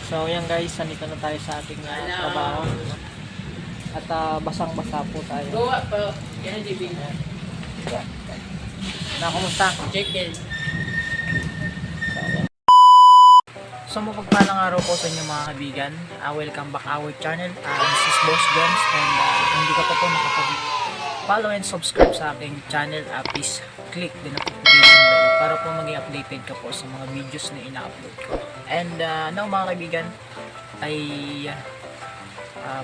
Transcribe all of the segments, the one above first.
So yan guys, nandito na tayo sa ating trabaho. At basang-basa po tayo. Gawa pa. Yan di bin. Na, kumusta? Chicken. So mapagpalang araw po sa inyo mga kaibigan. Welcome back our channel. This is Boss Jones, and kung hindi ka pa po nakapag-follow and subscribe sa aking channel, please click the notification bell para po maging updated ka po sa mga videos na ina-upload ko. And now mga kaibigan ay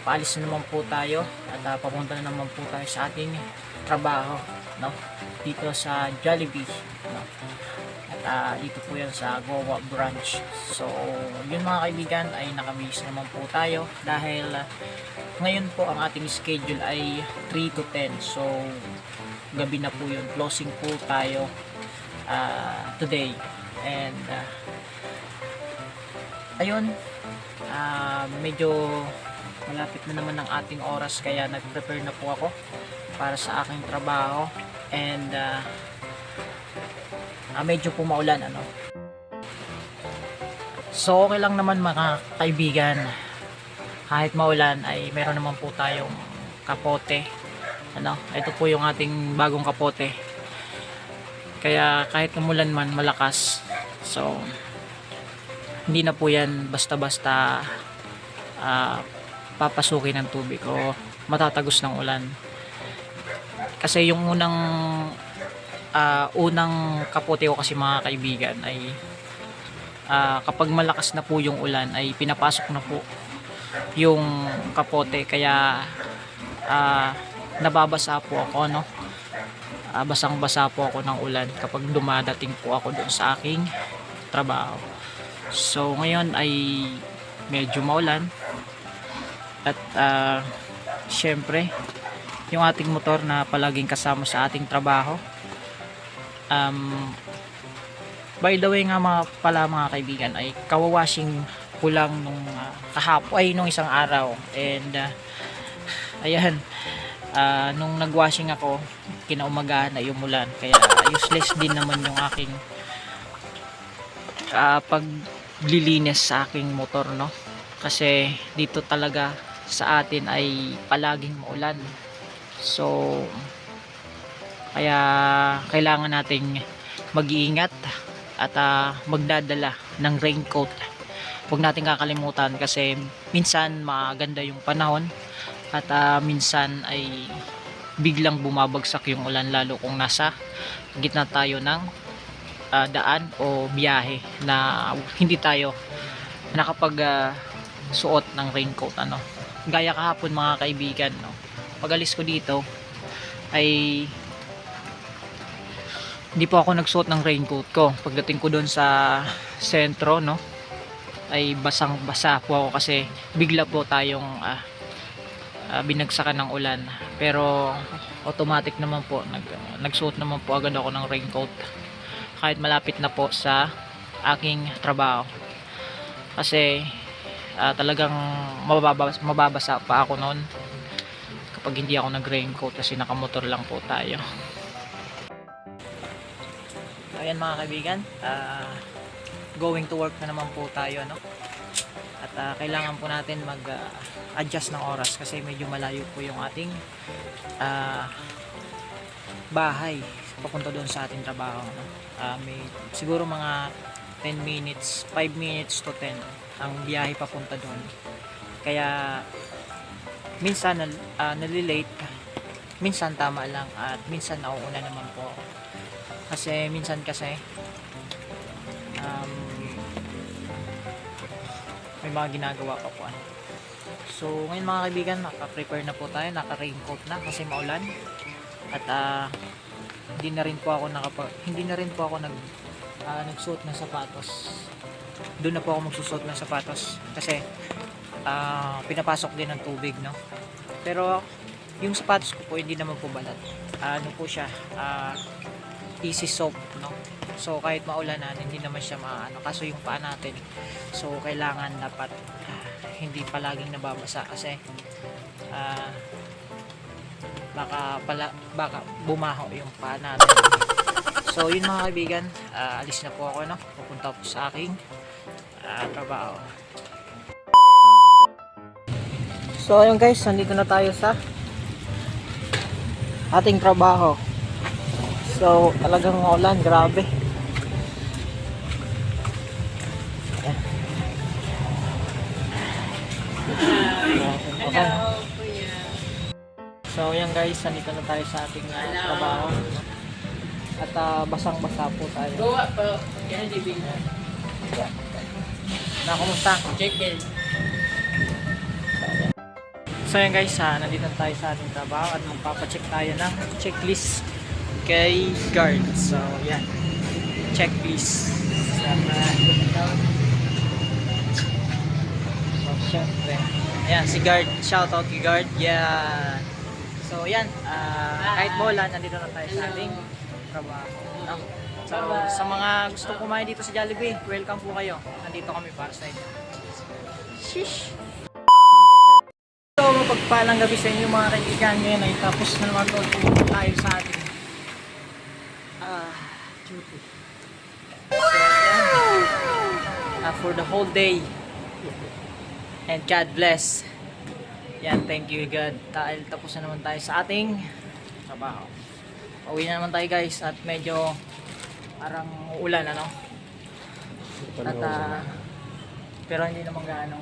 paalis na naman po tayo at papunta na naman po tayo sa ating trabaho, no? Dito sa Jollibee, no? At dito po yan sa Goa branch. So yun mga kaibigan ay nakabihis naman po tayo dahil ngayon po ang ating schedule ay 3 to 10. So gabi na po yun, closing po tayo today. And ayun, medyo malapit na naman ang ating oras, kaya nag-prepare na po ako para sa aking trabaho. And medyo po maulan, ano. So okay lang naman mga kaibigan, kahit maulan ay meron naman po tayong kapote, ano. Ito po yung ating bagong kapote, kaya kahit umulan man malakas, so hindi na po yan basta-basta papasukin ng tubig o matatagos ng ulan. Kasi yung unang kapote ko kasi mga kaibigan ay kapag malakas na po yung ulan ay pinapasok na po yung kapote, kaya nababasa po ako, no? Basang-basa po ako ng ulan kapag dumadating po ako doon sa aking trabaho. So ngayon ay medyo maulan at syempre yung ating motor na palaging kasama sa ating trabaho, by the way nga mga kaibigan, ay kawawashing ko lang nung kahapon ay nung isang araw. And ayan, nung nagwashing ako kinaumagahan na umulan, kaya useless din naman yung aking paglilinis sa aking motor, no? Kasi dito talaga sa atin ay palaging maulan. So kaya kailangan nating mag-iingat at magdadala ng raincoat. Huwag nating kakalimutan kasi minsan maganda yung panahon at minsan ay biglang bumabagsak yung ulan, lalo kung nasa gitna tayo ng daan o biyahe na hindi tayo nakapag suot ng raincoat, ano. Gaya kahapon mga kaibigan, no, pag alis ko dito ay hindi po ako nagsuot ng raincoat ko. Pagdating ko doon sa sentro, no, ay basang basa po ako kasi bigla po tayong binagsakan ng ulan. Pero automatic naman po nagsuot naman po agad ako ng raincoat kahit malapit na po sa aking trabaho, kasi talagang mababasa pa ako noon kapag hindi ako nag raincoat kasi nakamotor lang po tayo. Ayan mga kaibigan, going to work na naman po tayo, no? At kailangan po natin mag adjust ng oras kasi medyo malayo po yung ating bahay papunta doon sa ating trabaho, no? May siguro mga 10 minutes, 5 minutes to 10 ang biyahe papunta doon. Kaya minsan nalilate, minsan tama lang, at minsan nauuna naman po. Kasi minsan kasi may mga ginagawa pa po. So ngayon mga kaibigan, naka-prepare na po tayo, naka-raincoat na kasi maulan. At hindi na rin po ako nagsuot ng sapatos. Doon na po ako magsusuot ng sapatos kasi pinapasok din ng tubig, no. Pero yung sapatos ko po hindi naman po balat. Ano po siya, easy soap, no. So kahit maulanan hindi naman siya maano, kaso yung paa natin, so kailangan dapat hindi palaging nababasa kasi baka bumaho yung paa natin. So yun mga kaibigan, alis na po ako, no, pupunta po sa aking trabaho. So ayun guys, nandito na tayo sa ating trabaho. So talagang maulan, grabe. Ayan. Okay. Kuya. So ayan guys, nandito na tayo sa ating trabaho. At basang-basa po tayo. Gawa pa. Kaya living na. Na, kumusta? Check in. So yan guys, nandito na tayo sa ating trabaho at magpapacheck tayo ng checklist kay guard. So yan, checklist. So syempre, ayan si guard, shoutout kay guard. Yan. So yan, kahit bola, nandito na tayo sa ating trabaho. No? So sa mga gustong kumain dito sa Jollibee, welcome po kayo. Nandito kami para sa inyo. Shish! So, mapagpalang gabi sa inyo mga kaibigan. Ngayon ay tapos na naman tayo sa ating duty. So, yan. For the whole day. And God bless. Yan, thank you God. Dahil tapos na naman tayo sa ating trabaho. Pauwi na naman tayo guys at medyo parang uulan ano. At pero hindi naman gaano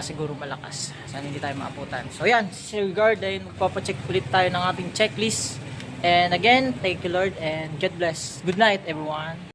siguro malakas. Sana hindi tayo maabutan. So yan, si Guard ay magpapacheck ulit tayo ng ating checklist. And again, thank you Lord and God bless. Good night everyone.